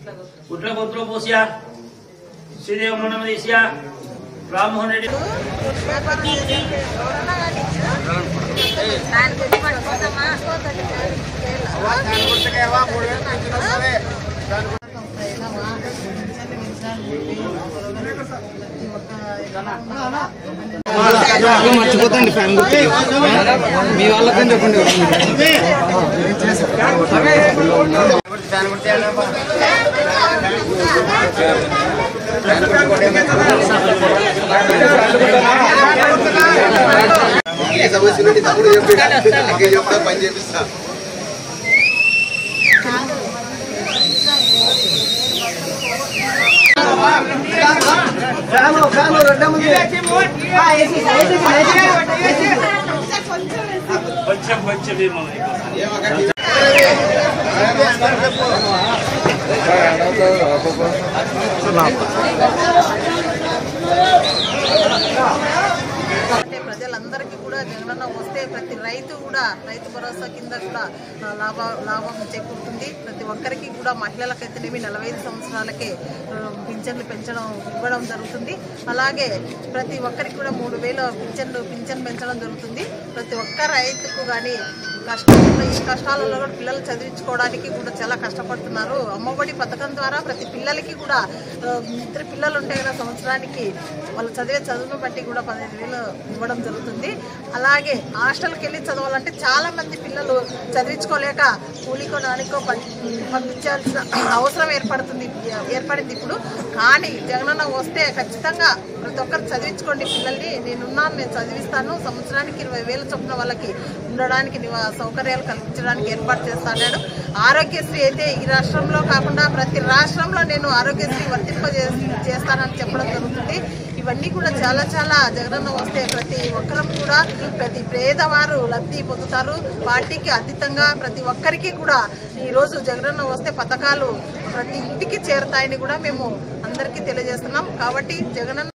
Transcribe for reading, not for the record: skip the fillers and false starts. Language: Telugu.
कुट्लगोत्र पोसिया श्रीदेव मनमदेशिया राममोहन रेड्डी మర్చిపోతండి ఫ్యాన్ గుర్తు మీ వాళ్ళకని చెప్పండి ఏ సమస్య నుండి తమ్ముడు చెప్తా పని చేపిస్తా ప్రజలందరికీ కూడా జగనన్న వస్తే ప్రతి రైతు కూడా రైతు భరోసా కింద కూడా లాభం చేకూరుతుంది. ప్రతి ఒక్కరికి కూడా మహిళలకైతేనేమి 45 సంవత్సరాలకే పింఛన్లు ఇవ్వడం జరుగుతుంది. అలాగే ప్రతి ఒక్కరికి కూడా 3000 పింఛన్ పెంచడం జరుగుతుంది. ప్రతి ఒక్క రైతుకు కానీ ఈ కష్టాలలో కూడా పిల్లలు చదివించుకోవడానికి కూడా చాలా కష్టపడుతున్నారు. అమ్మఒడి పథకం ద్వారా ప్రతి పిల్లలకి కూడా 2 పిల్లలు ఉంటాయి కదా, సంవత్సరానికి వాళ్ళు చదివే చదువును బట్టి కూడా 15,000 ఇవ్వడం జరుగుతుంది. అలాగే హాస్టల్కి వెళ్ళి చదవాలంటే చాలా మంది పిల్లలు చదివించుకోలేక కూలికో నానికో పంపించాల్సిన అవసరం ఏర్పడింది ఇప్పుడు. కానీ జగనన్న వస్తే ఖచ్చితంగా ప్రతి ఒక్కరు చదివించుకోండి పిల్లల్ని, నేను చదివిస్తాను, సంవత్సరానికి 20,000 చొప్పున వాళ్ళకి ఉండడానికి సౌకర్యాలు కల్పించడానికి ఏర్పాటు చేస్తాడు. ఆరోగ్యశ్రీ అయితే ఈ రాష్ట్రంలో కాకుండా ప్రతి రాష్ట్రంలో నేను ఆరోగ్యశ్రీ వర్తింపజేస్తానని చెప్పడం జరుగుతుంది. ఇవన్నీ కూడా చాలా జగనన్న వస్తే ప్రతి ఒక్కరం కూడా ప్రతి పేదవారు లబ్ధి పొందుతారు. పార్టీకి అతీతంగా ప్రతి ఒక్కరికి కూడా ఈరోజు జగనన్న వస్తే పథకాలు ప్రతి ఇంటికి చేరుతాయని కూడా మేము అందరికీ తెలియజేస్తున్నాం. కాబట్టి జగనన్న